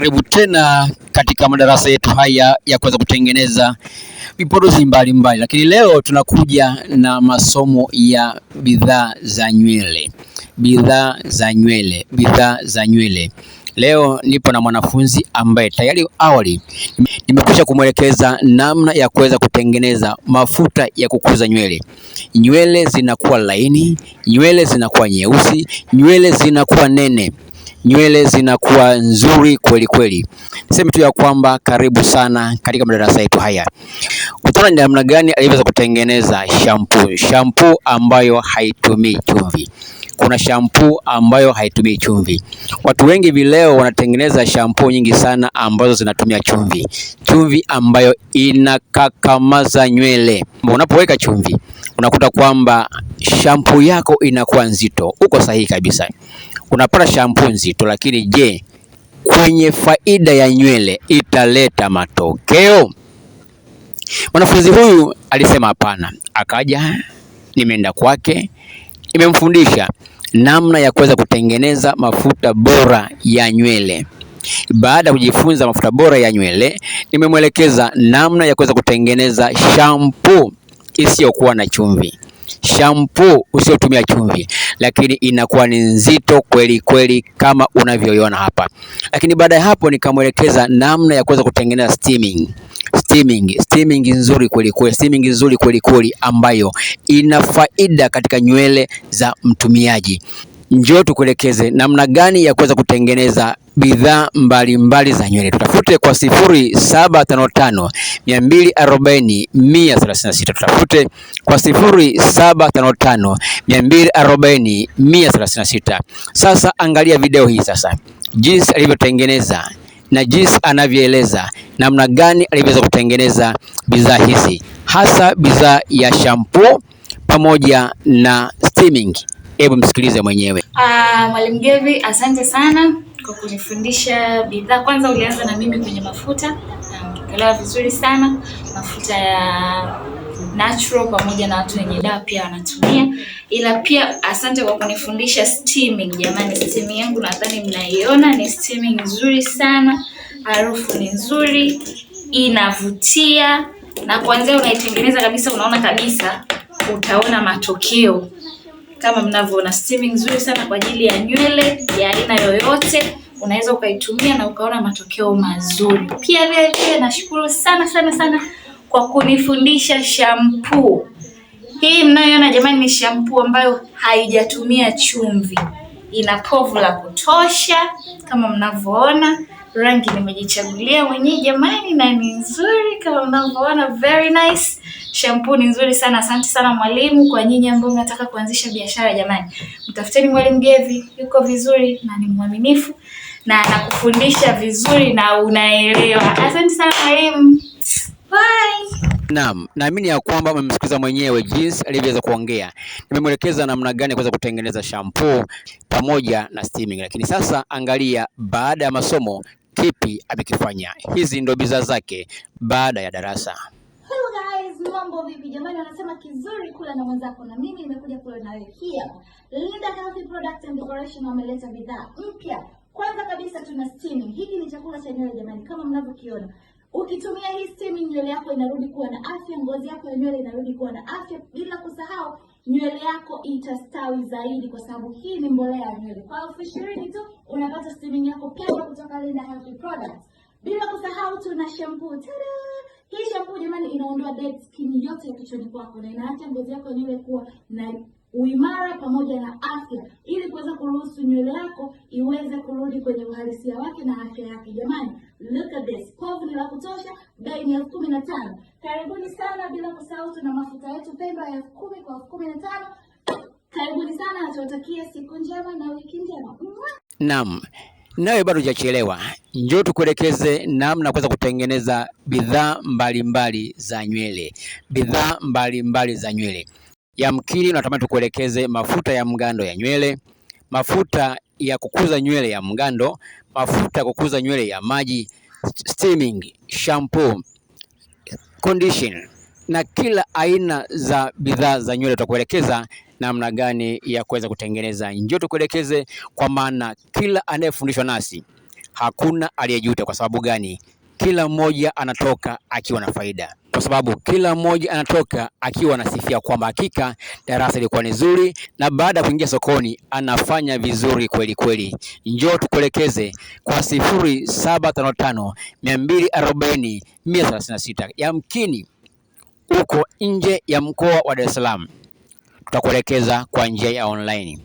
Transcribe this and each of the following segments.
Karibu tena katika madarasa yetu haya ya kuweza kutengeneza vipodozi mbalimbali, lakini leo tunakuja na masomo ya bidhaa za nywele. Bidhaa za nywele. Leo nipo na mwanafunzi ambaye tayari awali nimekwisha kumwelekeza namna ya kuweza kutengeneza mafuta ya kukuza nywele. Nywele zinakuwa laini, nywele zinakuwa nyeusi, nywele zinakuwa nene, nywele zinakuwa nzuri kweli kweli. Niseme tu ya kwamba karibu sana katika madarasa yetu haya. Utaona ni namna gani aliweza kutengeneza shampoo ambayo haitumii chumvi. Kuna shampoo ambayo haitumii chumvi. Watu wengi leo wanatengeneza shampoo nyingi sana ambazo zinatumia chumvi ambayo inakakamaza nywele. Unapoweka chumvi unakuta kwamba shampoo yako inakuwa nzito. Uko sahihi kabisa, unapata shampoo nzito, lakini je, kwenye faida ya nywele italeta matokeo? Mwanafunzi huyu alisema hapana. Akaja, nimeenda kwake, nimemfundisha namna ya kuweza kutengeneza mafuta bora ya nywele. Baada ya kujifunza mafuta bora ya nywele, nimemwelekeza namna ya kuweza kutengeneza shampoo isiyokuwa na chumvi. Shampoo usiotumia chumvi, lakini inakuwa ni nzito kweli kweli kama unavyoiona hapa. Lakini baada ya hapo nikamwelekeza namna ya kuweza kutengeneza steaming nzuri kweli kweli ambayo ina faida katika nywele za mtumiaji. Njoo tukuelekeze namna gani ya kuweza kutengeneza bidhaa mbalimbali za nywele. Tutafute kwa 0755 240 136. Tutafute kwa 0755 240 136. Sasa angalia video hii sasa, jinsi alivyotengeneza na jinsi anavyoeleza namna gani alivyoweza kutengeneza bidhaa hizi, hasa bidhaa ya shampoo pamoja na steaming. Hebu msikilize mwenyewe. Mwalimu Gevi, asante sana kwa kunifundisha bidhaa. Kwanza ulianza na mimi kwenye mafuta na ukielewa vizuri sana mafuta ya natural pamoja na watu wenye dawa pia wanatumia, ila pia asante kwa kunifundisha steaming. Jamani, steaming yangu nadhani mnaiona ni steaming nzuri sana, harufu ni nzuri, inavutia, na kwanza unaitengeneza kabisa, unaona kabisa utaona matokeo kama mnavyoona. Steaming nzuri sana kwa ajili ya nywele ya aina yoyote, unaweza ukaitumia na ukaona matokeo mazuri. Pia vile nashukuru sana kwa kunifundisha shampoo. Hii mnayoona jamani ni shampoo ambayo haijatumia chumvi. Ina povu la kutosha kama mnavyoona. Rangi nimejichagulia mwenyewe jamani, na ni nzuri kama mnavyoona, very nice. Shampoo ni nzuri sana. Asante sana mwalimu. Kwa nyinyi ambao mnataka kuanzisha biashara jamani, mtafuteni Mwalimu Gevi, yuko vizuri na ni mwaminifu na anakufundisha vizuri na unaelewa. Asante sana mwalimu. Bye. Naam, naamini ya kwamba mmemsikiza mwenyewe jinsi alivyoweza kuongea. Nimemwelekeza namna gani kuweza kutengeneza shampoo pamoja na steaming. Lakini sasa angalia baada ya masomo kipi amekifanya. Hizi ndio bidhaa zake baada ya darasa. Hello guys, mambo vipi jamani? Wanasema kizuri kula na mwenzako, na mimi nimekuja kula na wewe. Here Linda Healthy Product and Decoration wameleta bidhaa mpya. Kwanza kabisa tuna steaming. Hiki ni chakula cha nywele jamani, kama mnavyokiona. Ukitumia hii steaming nywele yako inarudi kuwa na afya, ngozi yako ya nywele inarudi kuwa na afya, bila kusahau nywele yako itastawi zaidi kwa sababu hii ni mbolea ya nywele. Kwa 20 tu unapata steaming yako pendwa kutoka Linda Healthy Products. Bila kusahau tuna shampoo. Tada! Hii shampoo jamani inaondoa dead skin yote ya kichwani kwako na inaacha ngozi yako nywele kuwa na uimara pamoja na afya, ili kuweza kuruhusu nywele yako iweze kurudi kwenye uhalisia wake na afya yake. Jamani, look at this. Povu ni la kutosha, bei ni 15,000. Karibuni sana. Bila kusahau tuna mafuta yetu pendwa ya 10 kwa 15,000. Karibuni sana na tuwatakia siku njema na wiki njema. Naam. Nawe bado hujachelewa. Njoo tukuelekeze namna kuweza kutengeneza bidhaa mbalimbali za nywele. Yamkini unatamani tukuelekeze mafuta ya mgando ya nywele, mafuta ya kukuza nywele ya mgando, mafuta ya kukuza nywele ya maji, steaming, shampoo, condition na kila aina za bidhaa za nywele. Tutakuelekeza namna gani ya kuweza kutengeneza. Njoo tukuelekeze, kwa maana kila anayefundishwa nasi hakuna aliyejuta. Kwa sababu gani? Kila mmoja anatoka akiwa na faida, kwa sababu kila mmoja anatoka akiwa anasifia kwamba hakika darasa lilikuwa ni zuri, na baada ya kuingia sokoni anafanya vizuri kweli kweli. Njoo tukuelekeze kwa 0755 240 136. Yamkini uko nje ya mkoa wa Dar es Salaam, tutakuelekeza kwa njia ya online,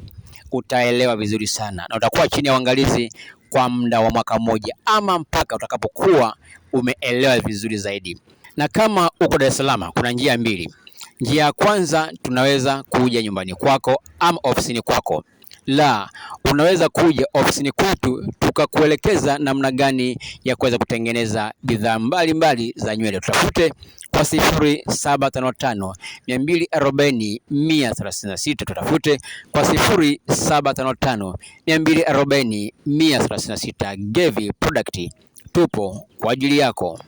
utaelewa vizuri sana na utakuwa chini ya uangalizi kwa muda wa mwaka mmoja, ama mpaka utakapokuwa umeelewa vizuri zaidi. Na kama uko Dar es Salaam, kuna njia mbili. Njia ya kwanza, tunaweza kuja nyumbani kwako ama ofisini kwako. La, unaweza kuja ofisini kwetu tukakuelekeza namna gani ya kuweza kutengeneza bidhaa mbalimbali za nywele. Tutafute kwa 0755 240 136. Tutafute kwa 0755 240 136. Gevi Product, tupo kwa ajili yako.